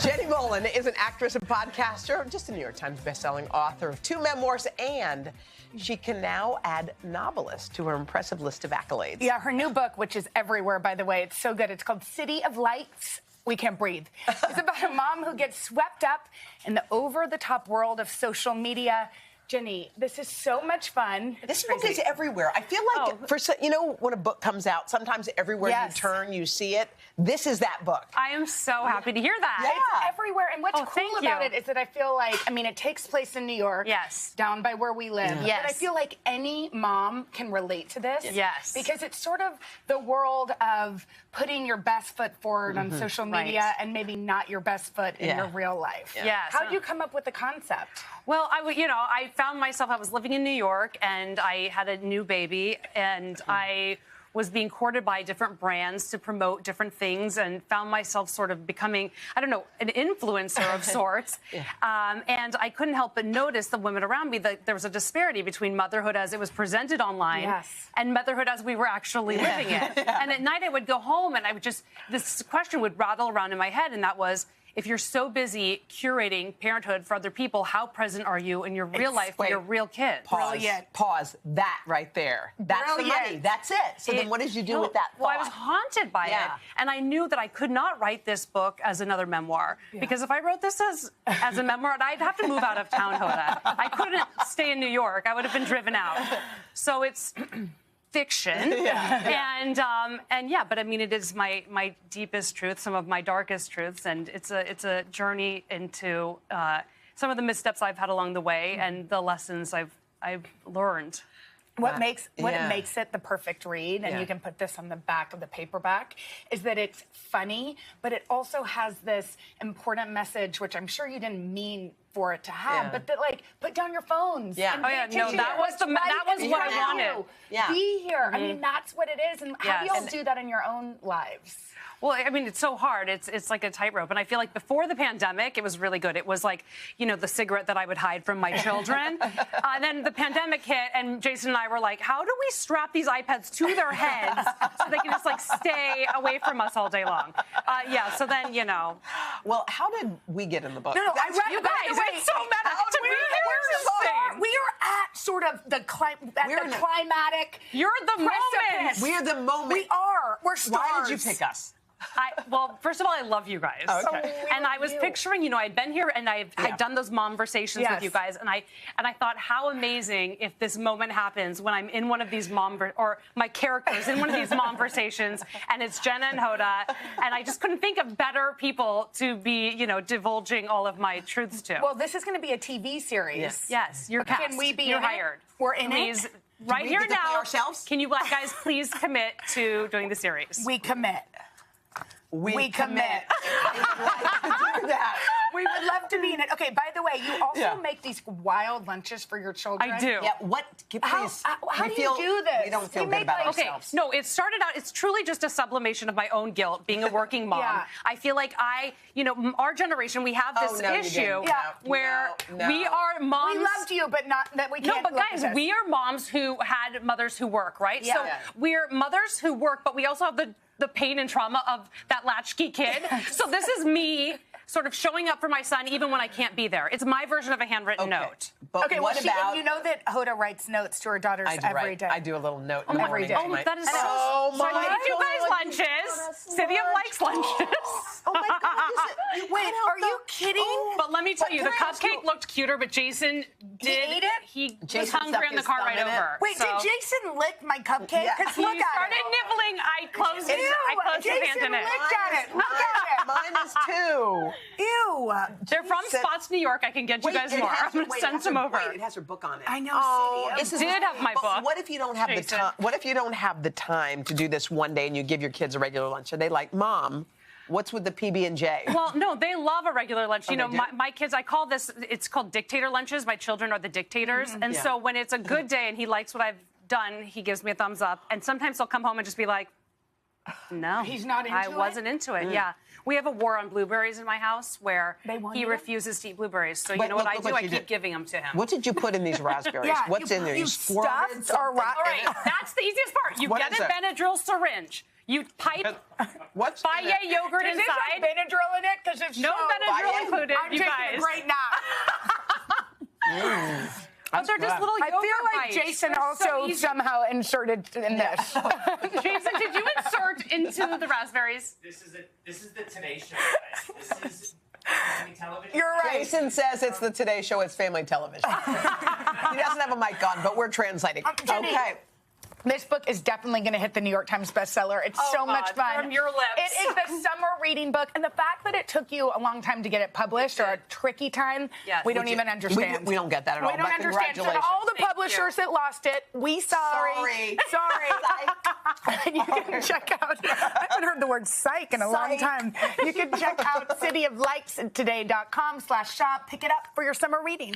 Jenny Mollen is an actress and podcaster, just a New York Times bestselling author of 2 memoirs, and she can now add novelist to her impressive list of accolades. Yeah, her new book, which is everywhere, by the way, it's so good. It's called City of Lights. We Can't Breathe. It's about a mom who gets swept up in the over-the-top world of social media. Jenny, this is so much fun. This book is everywhere. I feel like, when a book comes out, sometimes everywhere you turn, you see it. This is that book. I am so happy to hear that. Yeah. It's everywhere. And what's cool about it is that I feel like, it takes place in New York. Yes. Down by where we live. Yes. But I feel like any mom can relate to this. Yes. Because it's sort of the world of putting your best foot forward on social media and maybe not your best foot in your real life. Yeah. Yes. How did you come up with the concept? Well, I found myself, I was living in New York, and I had a new baby, and I was being courted by different brands to promote different things, and found myself sort of becoming, an influencer of sorts. And I couldn't help but notice the women around me, that there was a disparity between motherhood as it was presented online and motherhood as we were actually living it. And at night I would go home, and this question would rattle around in my head, and that was, if you're so busy curating parenthood for other people, how present are you in your real life for your real kids? Pause. That right there. That's the money. That's it. So then what did you do with that thought? Well, I was haunted by it. And I knew that I could not write this book as another memoir. Because if I wrote this as a memoir, I'd have to move out of town, Hoda. I couldn't stay in New York. I would have been driven out. So it's fiction. But it is my deepest truth, some of my darkest truths, and it's a journey into some of the missteps I've had along the way and the lessons I've learned. What makes it the perfect read, and you can put this on the back of the paperback, is that it's funny, but it also has this important message, which I'm sure you didn't mean for it to have, but that, put down your phones. And that was what I wanted. Be here. That's what it is. And how do you all do that in your own lives? Well, it's so hard. It's like a tightrope. And I feel like before the pandemic, it was really good. It was like, the cigarette that I would hide from my children. And then the pandemic hit, and Jason and I were like, how do we strap these iPads to their heads so they can just, stay away from us all day long? So then, Well, how did we get in the book? No, you guys, it's so meta. We are at sort of the climatic. You're the moment. We're the moment. We are. We're stars. Why did you pick us? Well, first of all, I love you guys. Okay. And I was picturing, I'd been here and I'd done those momversations with you guys, and I thought, how amazing if this moment happens when I'm in one of these or my characters in one of these momversations, and it's Jenna and Hoda, and I just couldn't think of better people to be, divulging all of my truths to. Well, this is going to be a TV series. Yes, you're cast. Can we be You're hired. We're in it. Right here now. Ourselves? Can you guys please commit to doing the series? We commit. We commit. Do that. We would love to be in it. Okay, by the way, you also make these wild lunches for your children. I do. Yeah, what? How do you do this? We don't feel good about ourselves. No, it started out, it's truly just a sublimation of my own guilt, being a working mom. I feel like our generation, we have this issue where we are moms. We loved you, but not that we can't. No, but guys, we are moms who had mothers who work, right? Yeah. So we're mothers who work, but we also have the pain and trauma of that latchkey kid. So this is me sort of showing up for my son even when I can't be there. It's my version of a handwritten note. But what about... You know that Hoda writes notes to her daughters every day. I do a little note every day. That is so I made you guys lunches. City of Likes lunches. Oh my God. Wait, are you kidding? But let me tell you, the cupcake looked cuter, but Jason did. He ate it? He was hungry on the car ride over. Wait, did Jason lick my cupcake? Because he started nibbling. I closed his hand in it. Looked at it. Look at it. Mine is 2. Ew. They're from Spots, New York. I can get you guys more. I'm going to send some over. Wait, it has her book on it. I know. It did have my book. What if you don't have the time? What if you don't have the time to do this one day and you give your kids a regular lunch? Are they like, Mom, what's with the PB&J? Well, no, they love a regular lunch. My kids, I call this, it's called dictator lunches. My children are the dictators. And so when it's a good day and he likes what I've done, he gives me a thumbs up. And sometimes he'll come home and just be like, no. He's not into it? I wasn't into it, yeah. We have a war on blueberries in my house where he refuses to eat blueberries. So you know what I do? I keep giving them to him. What did you put in these raspberries? What's in there? You stuffed or All right, that's the easiest part. You get a Benadryl syringe. You pipe What's Fage yogurt Does inside. this have Benadryl in it? Because it's No Benadryl Fage? included, I'm you taking guys. a great nap. Oh, they're just little I yogurt feel like bites. Jason They're also so easy. somehow inserted in this. Jason, did you insert into the raspberries? This is the Today Show, guys. This is family television. You're right. Jason says it's the Today Show, it's family television. He doesn't have a mic on, but we're translating. Jenny, Okay. This book is definitely going to hit the New York Times bestseller. It's so much fun. From your lips. It is the summer reading book, and the fact that it took you a long time to get it published or a tricky time, Yes. we don't even understand. We don't get that at all. We don't but understand. So to congratulations. all the Thank publishers you. that lost it, we sorry. You can check out. I haven't heard the word psych in a long time. You can check out cityoflikes today.com/shop. Pick it up for your summer reading.